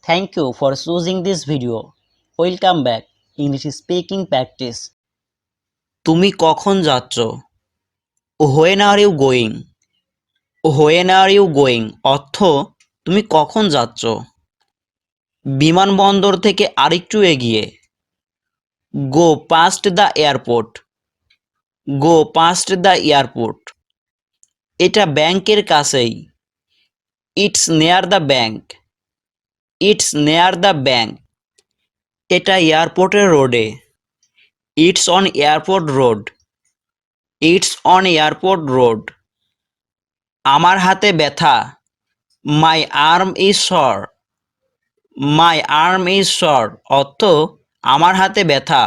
Thank you for choosing this video. Welcome back. English speaking practice. তুমি কখন যাচ্ছ? When are you going? When are you going? অর্থ তুমি কখন যাচ্ছ? বিমানবন্দর থেকে আরেকটু এগিয়ে। Go past the airport. Go past the airport. এটা ব্যাংকের কাছেই। It's near the bank. It's near the bank. এটা এয়ারপোর্টের রোডে। It's on airport road. It's on airport road. আমার হাতে ব্যথা। My arm is sore. My arm is sore. অর্থ আমার হাতে ব্যথা।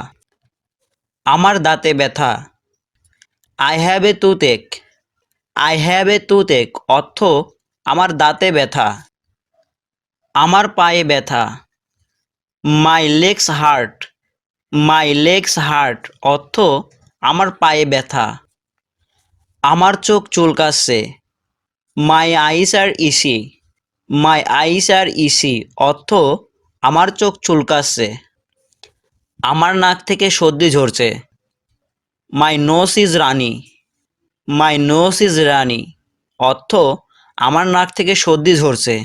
আমার দাঁতে ব্যথা। I have a toothache. I have a toothache. অর্থ আমার দাঁতে ব্যথা। আমার পায়ে ব্যথা। My legs hurt. My legs hurt. অর্থ আমার পায়ে ব্যথা। আমার চোখ চুলকাচ্ছে। My eyes are itchy. My eyes are itchy. অর্থ আমার চোখ চুলকাচ্ছে। আমার নাক থেকে সর্দি ঝরছে। My nose is runny. My nose is runny. অর্থ আমার নাক থেকে সর্দি ঝরছে।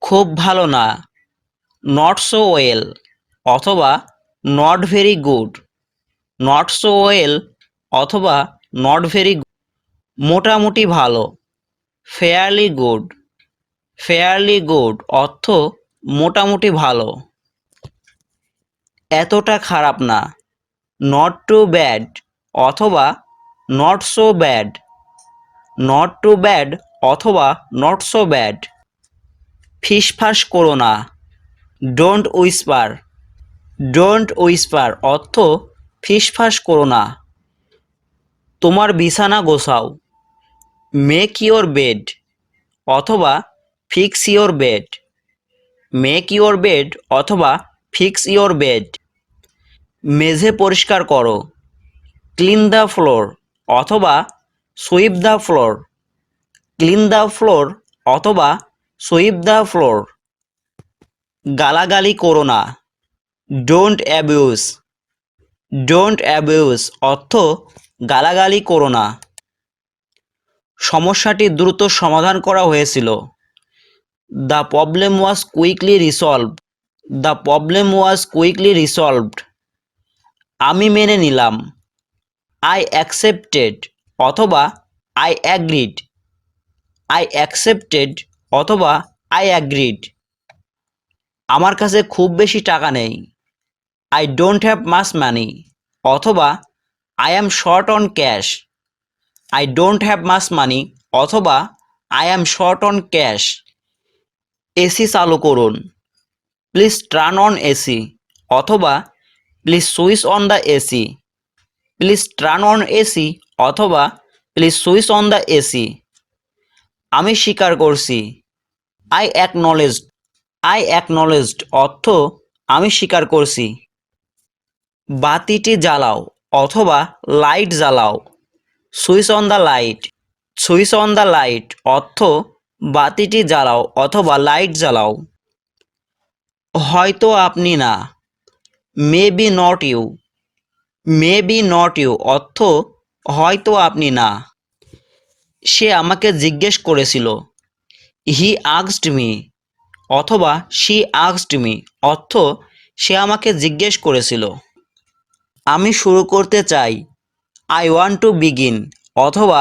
খুব ভালো না। Not so well. অথবা not very good. Not so well অথবা not very good. মোটামুটি ভালো। Fairly good. Fairly good অর্থ মোটামুটি ভালো। এতটা খারাপ না। Not too bad অথবা not so bad. Not too bad অথবা not so bad. ফিসফাস করো না। Don't whisper. Don't whisper অর্থ ফিসফাস করো না। তোমার বিছানা গোছাও। Make your bed অথবা fix your bed. Make your bed অথবা fix your bed. মেঝে পরিষ্কার করো। Clean the floor অথবা sweep the floor. Clean the floor অথবা sweep the floor. গালাগালি করো না। Don't abuse. Don't abuse অর্থ গালাগালি করো না। সমস্যাটি দ্রুত সমাধান করা হয়েছিল। The problem was quickly resolved. The problem was quickly resolved. আমি মেনে নিলাম। I accepted অথবা I agreed. I accepted অথবা I agreed. আমার কাছে খুব বেশি টাকা নেই। I don't have much money অথবা I am short on cash. I don't have much money অথবা I am short on cash. AC চালু করুন। Please turn on AC অথবা Please switch on the AC. Please turn on AC অথবা Please switch on the AC. আমি স্বীকার করছি। I acknowledged. I acknowledged অর্থ আমি স্বীকার করছি। বাতিটি জ্বালাও অথবা লাইট জ্বালাও। Switch on the light. Switch on the light অর্থ বাতিটি জ্বালাও অথবা লাইট জ্বালাও। হয়তো আপনি না। Maybe not you. Maybe not you অর্থ হয়তো আপনি না। সে আমাকে জিজ্ঞেস করেছিল। He asked me অথবা she asked me অর্থ সে আমাকে জিজ্ঞেস করেছিল। আমি শুরু করতে চাই। I want to begin অথবা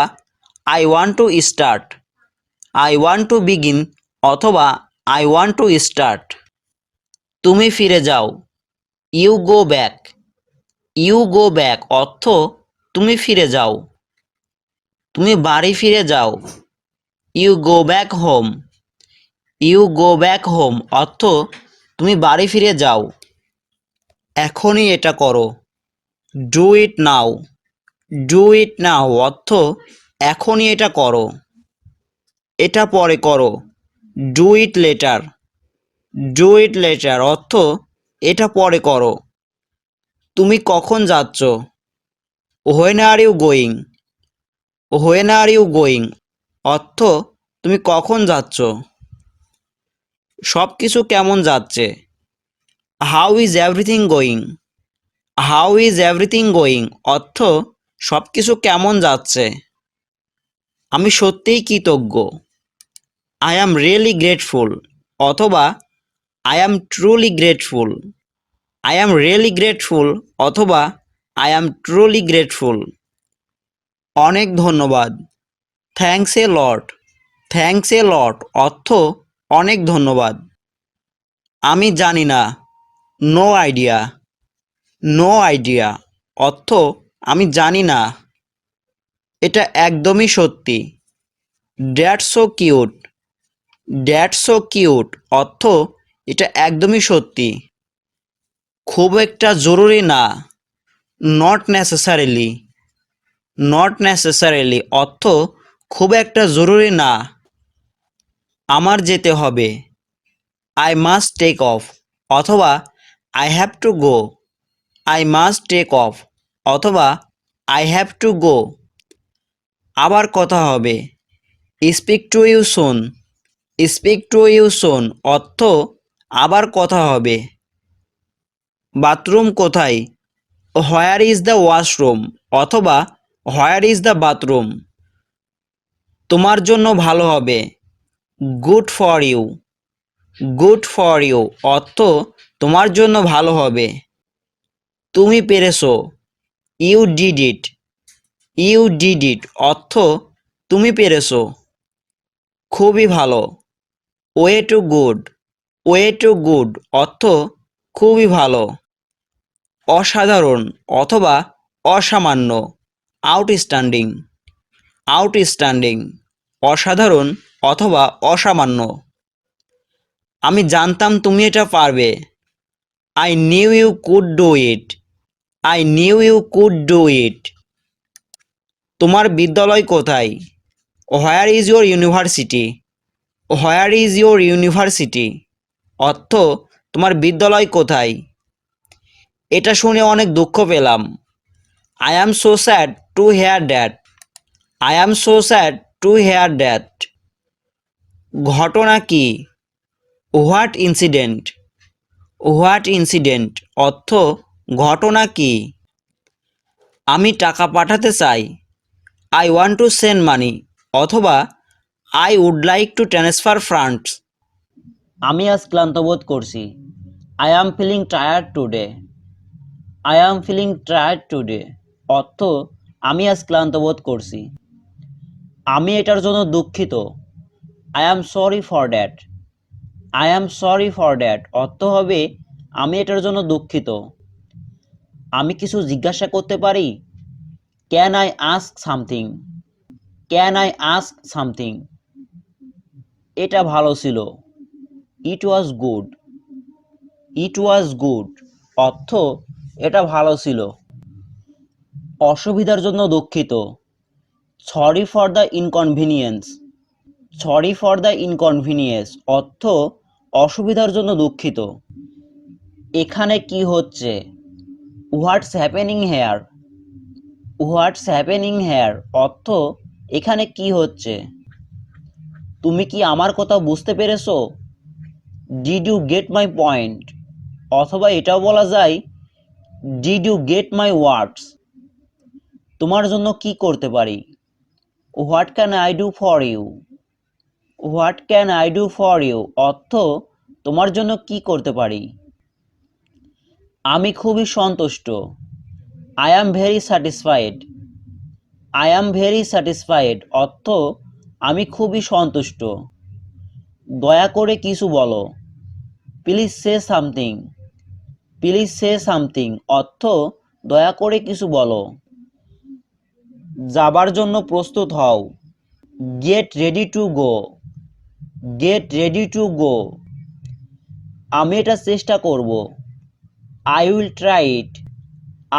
I want to start. I want to begin অথবা I want to start. তুমি ফিরে যাও। You go back. You go back অর্থ তুমি ফিরে যাও। তুমি বাড়ি ফিরে যাও। You go back home. You go back home অর্থ তুমি বাড়ি ফিরে যাও। এখনই এটা করো। Do it now. Do it now অর্থ এখনই এটা করো। এটা পরে করো। Do it later. Do it later অর্থ এটা পরে করো। তুমি কখন যাচ্ছ? When are you going? When are you going অর্থ তুমি কখন যাচ্ছ? সব কিছু কেমন যাচ্ছে? How is everything going? How is everything going অর্থ সব কিছু কেমন যাচ্ছে? আমি সত্যিই কৃতজ্ঞ। আই অ্যাম রিয়েলি গ্রেটফুল অথবা I am truly grateful. I am really grateful অথবা আই অ্যাম ট্রুলি গ্রেটফুল। অনেক ধন্যবাদ। Thanks a lot. Thanks a লট অর্থ অনেক ধন্যবাদ। আমি জানি না। No idea. নো আইডিয়া অর্থ আমি জানি না। এটা একদমই সত্যি। That's so cute. That's so cute অর্থ এটা একদমই সত্যি। খুব একটা জরুরি না। Not necessarily. নট নেসেসারিলি অর্থ খুব একটা জরুরি না। আমার যেতে হবে। আই মাস্ট টেক অফ অথবা I have to go. I must take off অথবা আই হ্যাভ টু গো। আবার কথা হবে। Speak to you soon. Speak to you soon অর্থ আবার কথা হবে। বাথরুম কোথায়? হোয়ার ইজ দ্য ওয়াশরুম অথবা হোয়ার ইজ দ্য বাথরুম। তোমার জন্য ভালো হবে। Good for you. Good for you অর্থ তোমার জন্য ভালো হবে। তুমি পেরেছো। You did it. You did it অর্থ তুমি পেরেছো। খুবই ভালো। Way too good. Way too good অর্থ খুবই ভালো। অসাধারণ অথবা অসামান্য। আউটস্ট্যান্ডিং। আউটস্ট্যান্ডিং অসাধারণ অথবা অসামান্য। আমি জানতাম তুমি এটা পারবে। I knew you could do it. I knew you could do it. তোমার বিদ্যালয় কোথায়? Where is your university? Where is your university অর্থ তোমার বিদ্যালয় কোথায়? এটা শুনে অনেক দুঃখ পেলাম। I am so sad to hear that. I am so sad to hear that. ঘটনা কি? What incident. হোয়াট ইনসিডেন্ট অর্থ ঘটনা কি? আমি টাকা পাঠাতে চাই। I want to send money অথবা I would like to transfer funds. আমি আজ ক্লান্ত বোধ করছি। I am feeling tired today. I am feeling tired today অর্থ আমি আজ ক্লান্ত বোধ করছি। আমি এটার জন্য দুঃখিত। I am sorry for that. I am sorry for that অর্থ হবে আমি এটার জন্য দুঃখিত। আমি কিছু জিজ্ঞাসা করতে পারি? Can I ask something? Can I ask something? এটা ভালো ছিল। ইট was good. It was good অর্থ এটা ভালো ছিল। অসুবিধার জন্য দুঃখিত। Sorry for the inconvenience. Sorry for the inconvenience অর্থ অসুবিধার জন্য দুঃখিত। এখানে কি হচ্ছে? What's happening here. What's happening here অর্থ এখানে কি হচ্ছে? তুমি কি আমার কথা বুঝতে পেরেছো? Did you get my point অথবা এটাও বলা যায় did you get my words. তোমার জন্য কি করতে পারি? What can I do for you. What can I do for you অর্থ তোমার জন্য কি করতে পারি? আমি খুবই সন্তুষ্ট। I am very satisfied. I am very satisfied অর্থ আমি খুবই সন্তুষ্ট। দয়া করে কিছু বলো। Please say something. Please say something অর্থ দয়া করে কিছু বলো। যাবার জন্য প্রস্তুত হও। Get ready to go. Get ready to go. আমি এটা চেষ্টা করব। I will try it.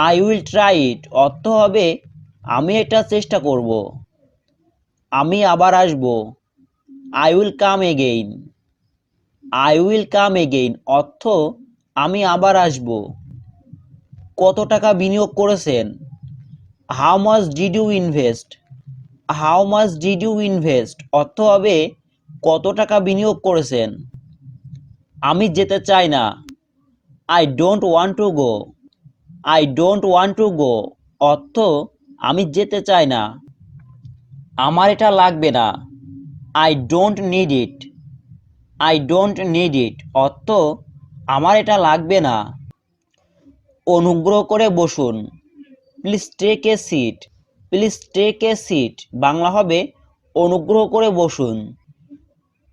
I will try it অর্থ হবে আমি এটা চেষ্টা করব। আমি আবার আসব। I will come again. I will come again অর্থ আমি আবার আসব। কত টাকা বিনিয়োগ করেছেন? How much did you invest. How much did you invest অর্থ হবে কত টাকা বিনিয়োগ করেছেন। আমি যেতে চাই না। I don't want to go. I don't want to go অর্থ আমি যেতে চাই না। আমার এটা লাগবে না। I don't need it. I don't need it অর্থ আমার এটা লাগবে না। অনুগ্রহ করে বসুন। Please take a seat. Please take a seat Bangla হবে অনুগ্রহ করে বসুন।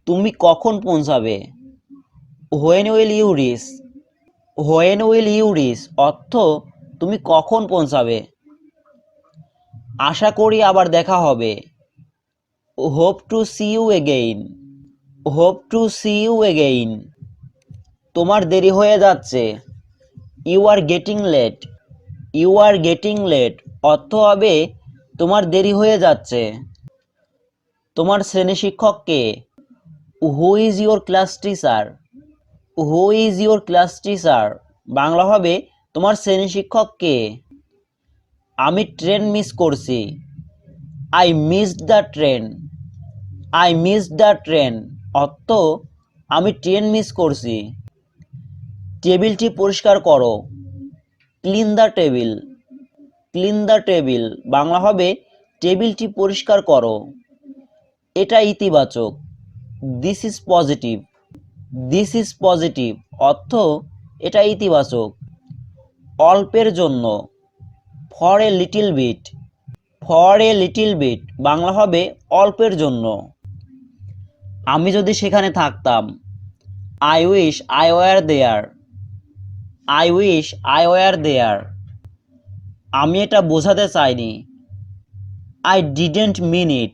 তুমি কখন পৌঁছাবে? When will you reach. When will you reach অর্থ তুমি কখন পৌঁছাবে। আশা করি আবার দেখা হবে। Hope to see you again. Hope to see you again তোমার দেরি হয়ে যাচ্ছে। You are getting late. You are getting late অর্থ হবে তোমার দেরি হয়ে যাচ্ছে। তোমার শ্রেণী শিক্ষক কে? Who is your class teacher. Who is your class teacher Bangla হবে তোমার শ্রেণী শিক্ষক কে? আমি ট্রেন মিস করছি। I missed the train. I missed the train অর্থ আমি ট্রেন মিস করছি। টেবিলটি পরিষ্কার করো। Clean the table. Clean the table Bangla হবে টেবিলটি পরিষ্কার করো। এটা ইতিবাচক। This is positive. This is positive অর্থ এটা ইতিবাচক। অল্পের জন্য। For a little bit. For a little bit Bangla হবে অল্পের জন্য। আমি যদি সেখানে থাকতাম। I wish I were there. I wish I were there আমি এটা বোঝাতে চাইনি। I didn't mean it.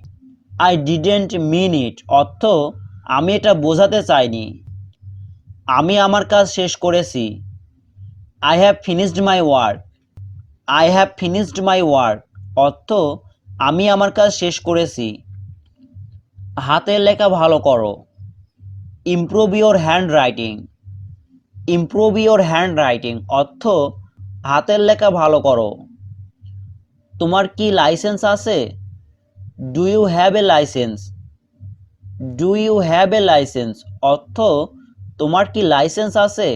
I didn't mean it অর্থ আমি এটা বোঝাতে চাইনি। আমি আমার কাজ শেষ করেছি। I have finished my work. I have finished my work অর্থ আমি আমার কাজ শেষ করেছি। হাতের লেখা ভালো করো। Improve your hand writing. Improve your hand writing অর্থ হাতের লেখা ভালো করো। তোমার কি লাইসেন্স আছে? Do you have a licence. Do you have a licence অর্থ তোমার কি লাইসেন্স আছে।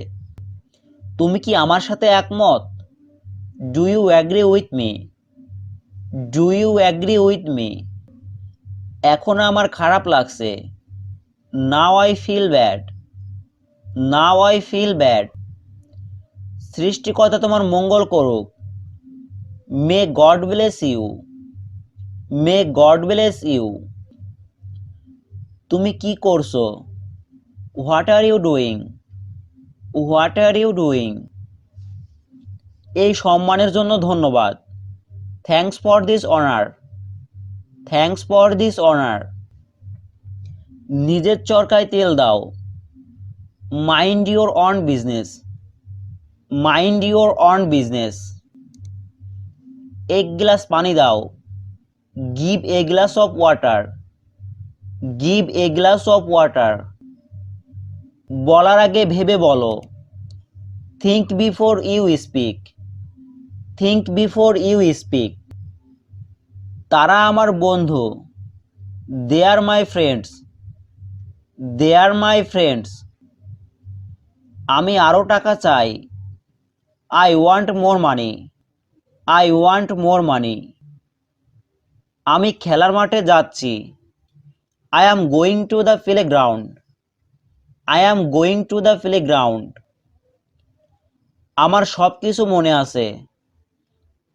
তুমি কি আমার সাথে একমত? Do you agree with me. Do you agree with me এখন আমার খারাপ লাগছে। Now I feel bad. Now I feel bad সৃষ্টিকর্তা তোমার মঙ্গল করুক। May God bless you. May God bless you তুমি কি করছো? What are you doing. What are you doing এই সম্মানের জন্য ধন্যবাদ। Thanks for this honour. Thanks for this honour নিজের চরকায় তেল দাও। Mind your own business. Mind your own business এক গ্লাস পানি দাও। Give a glass of water. Give a glass of water বলার আগে ভেবে বলো। Think before you speak. Think before you speak তারা আমার বন্ধু। দে আর my friends. They R my friends আমি আরও টাকা চাই। I want more money. I want more money আমি খেলার মাঠে যাচ্ছি। I am going to the playground. I am going to the playground আমার সব কিছু মনে আছে।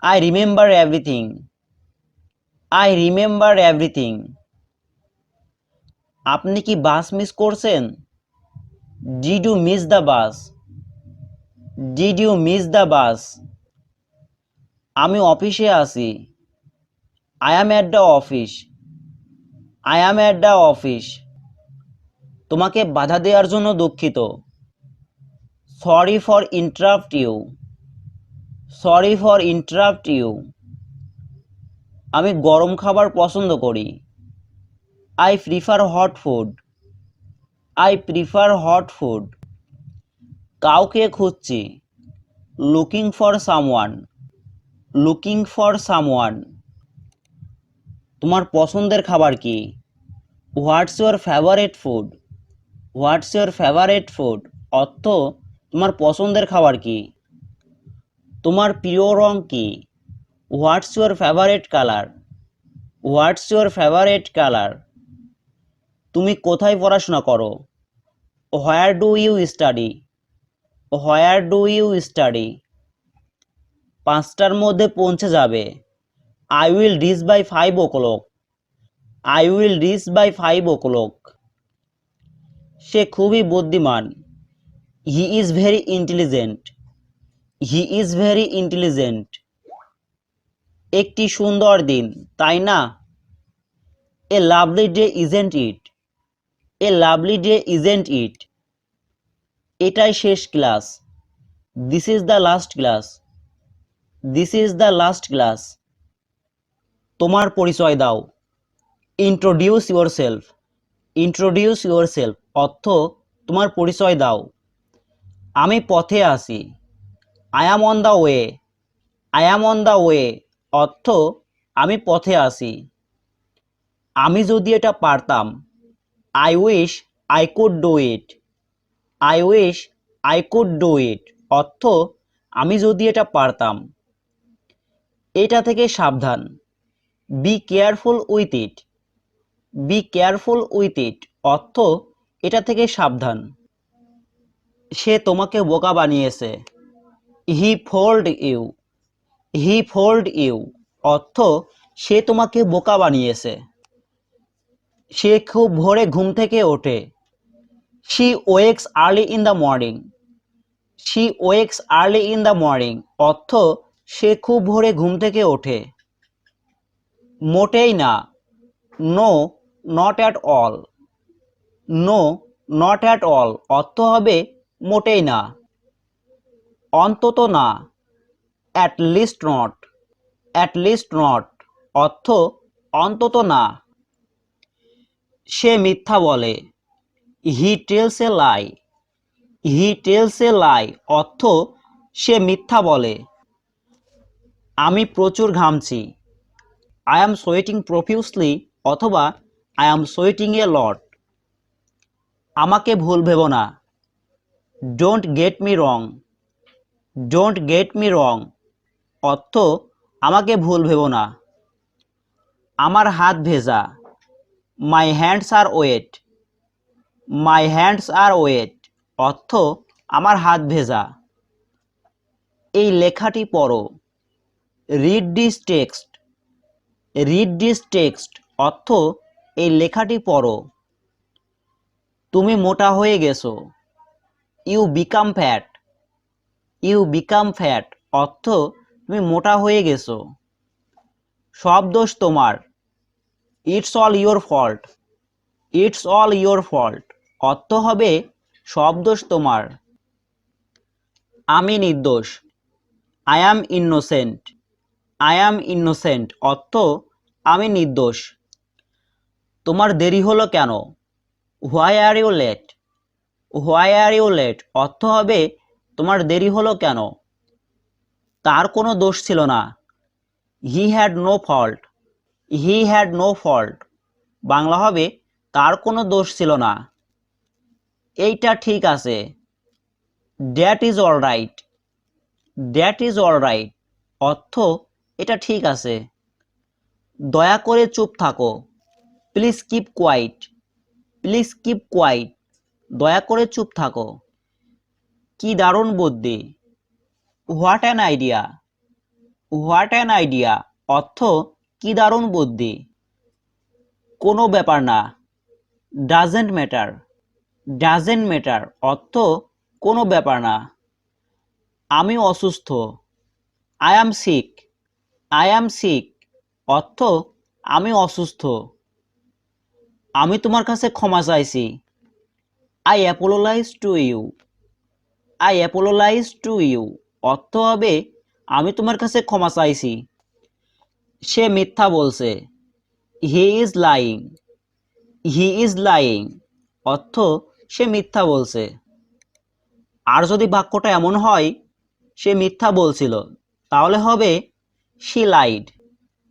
I remember everything. I remember everything আপনি কি বাস মিস করছেন? Did you miss the bus. Did you miss the bus আমি অফিসে আছি। I am at the office. I am at the office তোমাকে বাধা দেওয়ার জন্য দুঃখিত। Sorry for interrupt you. Sorry for interrupt you আমি গরম খাবার পছন্দ করি। I prefer hot food. I prefer hot food কাউকে খুঁজছি। Looking for someone. Looking for someone তোমার পছন্দের খাবার কি? What's your favourite food. What's your favourite food অর্থ তোমার পছন্দের খাবার কি? তোমার প্রিয় রং কি? What's your favourite colour? What's your favourite colour? তুমি কোথায় পড়াশোনা করো? Where do you study? Where do you study? 5টার মধ্যে পৌঁছে যাবে। I will reach by 5 o'clock। I will reach by 5 o'clock। সে খুবই বুদ্ধিমান। He is very intelligent. He is very intelligent. একটি সুন্দর দিন, তাই না? A lovely day isn't it? A lovely day isn't it? এটাই শেষ class. This is the last class. This is the last class. তোমার পরিচয় দাও। Introduce yourself. ইন্ট্রোডিউস ইউরসেলফ অর্থ তোমার পরিচয় দাও। আমি পথে আছি। I am on the way. I am on the way অর্থ আমি পথে আছি। আমি যদি এটা পারতাম। I wish I could do it. I wish I could do it অর্থ আমি যদি এটা পারতাম। এটা থেকে সাবধান। Be careful with it. Be careful with it অর্থ এটা থেকে সাবধান। সে তোমাকে বোকা বানিয়েছে। He fooled you. He fooled you অর্থ সে তোমাকে বোকা বানিয়েছে। সে খুব ভোরে ঘুম থেকে ওঠে। She wakes early in the morning. She wakes early in the morning অর্থ সে খুব ভোরে ঘুম থেকে ওঠে। মোটেই না। No not at all. No not at all অর্থ হবে মোটেই না। অন্তত না। At least not. At least not অর্থ অন্তত না। সে মিথ্যা বলে। He tells a lie. He tells a লাই অর্থ সে মিথ্যা বলে। আমি প্রচুর ঘামছি। আই অ্যাম সোয়েটিং প্রফিউসলি অথবা আই অ্যাম সোয়েটিং এ লট। আমাকে ভুল ভেবো না। Don't get me wrong. Don't get me wrong অর্থ আমাকে ভুল ভেবো না। আমার হাত ভেজা। My hands are wet. My hands are wet অর্থ আমার হাত ভেজা। এই লেখাটি পড়ো। Read this text. Read this text অর্থ এই লেখাটি পড়ো। তুমি মোটা হয়ে গেছো। You become fat. You become fat অর্থ তুমি মোটা হয়ে গেছো। সব দোষ তোমার। It's all your fault. It's all your fault অর্থ হবে সব দোষ তোমার। আমি নির্দোষ। I am innocent. I am innocent অর্থ আমি নির্দোষ। তোমার দেরি হলো কেন? Why are you late? Why are you late অর্থ হবে তোমার দেরি হলো কেন? তার কোনো দোষ ছিল না। He had no fault. He had no fault Bangla হবে তার কোনো দোষ ছিল না। এইটা ঠিক আছে। That is all right. That is all right অর্থ এটা ঠিক আছে। দয়া করে চুপ থাকো। Please keep quiet. Please keep quiet দয়া করে চুপ থাকো। কি দারুণ বুদ্ধি। What an idea. What an idea অর্থ কি দারুণ বুদ্ধি। কোনো ব্যাপার না। Doesn't matter. ডাজেন্ট ম্যাটার অর্থ কোনো ব্যাপার না। আমি অসুস্থ। I am sick. I am sick অর্থ আমি অসুস্থ। আমি তোমার কাছে ক্ষমা চাইছি। I apologise to you. I apologise to you অর্থ হবে আমি তোমার কাছে ক্ষমা চাইছি। সে মিথ্যা বলছে। He is lying. He is lying অর্থ সে মিথ্যা বলছে। আর যদি বাক্যটা এমন হয় সে মিথ্যা বলছিল তাহলে হবে শি লাইড।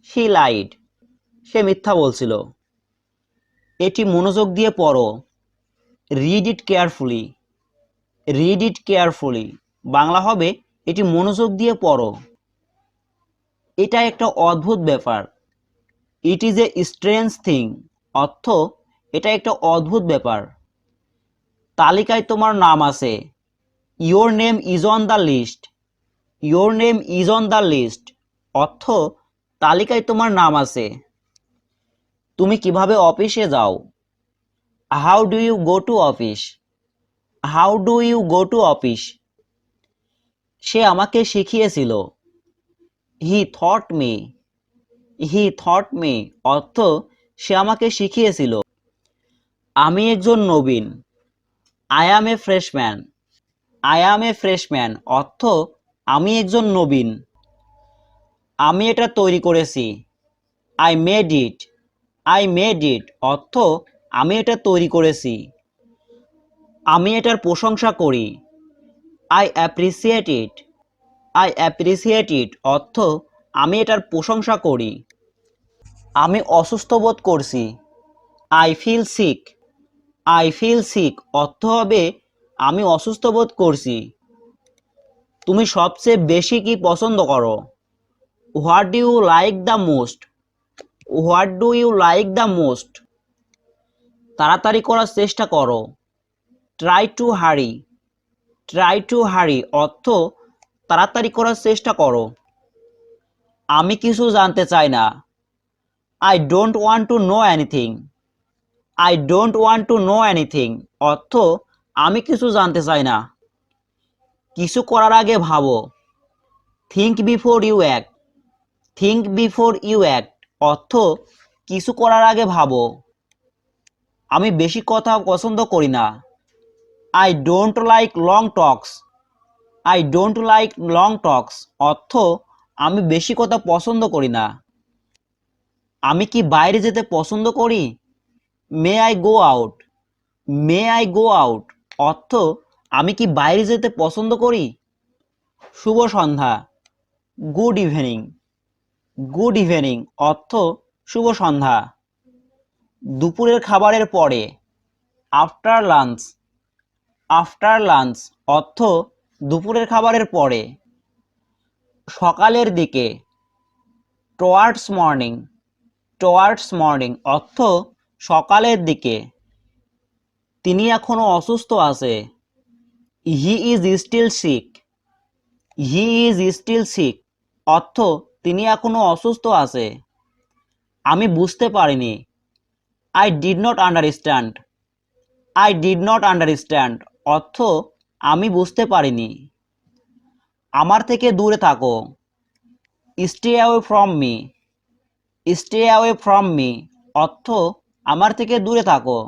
শি লাইড সে মিথ্যা বলছিল। এটি মনোযোগ দিয়ে পড়ো। Read it carefully. Read it carefully, Bangla হবে এটি মনোযোগ দিয়ে পড়ো। এটা একটা অদ্ভুত ব্যাপার। It is a strange thing, অর্থ এটা একটা অদ্ভুত ব্যাপার। তালিকায় তোমার নাম আছে, your name is on the list. Your name is on the list, অর্থ তালিকায় তোমার নাম আছে। তুমি কিভাবে অফিসে যাও? How do you go to office? How do you go to office? সে আমাকে শিখিয়েছিল। He taught me. He taught me, অর্থ সে আমাকে শিখিয়েছিল। আমি একজন নবীন। I am a freshman. I am a freshman, অর্থ আমি একজন নবীন। আমি এটা তৈরি করেছি। I made it. I made it, অর্থ আমি এটা তৈরি করেছি। আমি এটার প্রশংসা করি। I appreciate it. I appreciate it, অর্থ আমি এটার প্রশংসা করি। আমি অসুস্থ বোধ করছি। I feel sick. I feel sick, অর্থ হবে আমি অসুস্থ বোধ করছি। তুমি সবচেয়ে বেশি কি পছন্দ করো? What do you like the most? What do you like the most? তাড়াতাড়ি করার চেষ্টা করো। Try to hurry. Try to hurry, অর্থ তাড়াতাড়ি করার চেষ্টা করো। আমি কিছু জানতে চাই না। I don't want to know anything. I don't want to know anything, অর্থ আমি কিছু জানতে চাই না। কিছু করার আগে ভাবো। Think before you act. Think before you act, অর্থ কিছু করার আগে ভাবো। আমি বেশি কথা পছন্দ করি না। I don't like long talks. I don't like long talks, অর্থ আমি বেশি কথা পছন্দ করি না। আমি কি বাইরে যেতে পছন্দ করি? May I go out. May I go out, অর্থ আমি কি বাইরে যেতে পছন্দ করি। শুভ সন্ধ্যা। Good evening. গুড ইভিনিং, অর্থ শুভ সন্ধ্যা। দুপুরের খাবারের পরে। After lunch. আফটার লাঞ্চ, অর্থ দুপুরের খাবারের পরে। সকালের দিকে। Towards morning. টুয়ার্ডস মর্নিং, অর্থ সকালের দিকে। তিনি এখনো অসুস্থ আছে। He is still sick. He is still sick, অর্থ তিনি এখনো অসুস্থ আছে। আমি বুঝতে পারিনি। I did not understand. I did not understand, অর্থ আমি বুঝতে পারিনি। আমার থেকে দূরে থাকো। Stay away from me. Stay away from me, অর্থ আমার থেকে দূরে থাকো।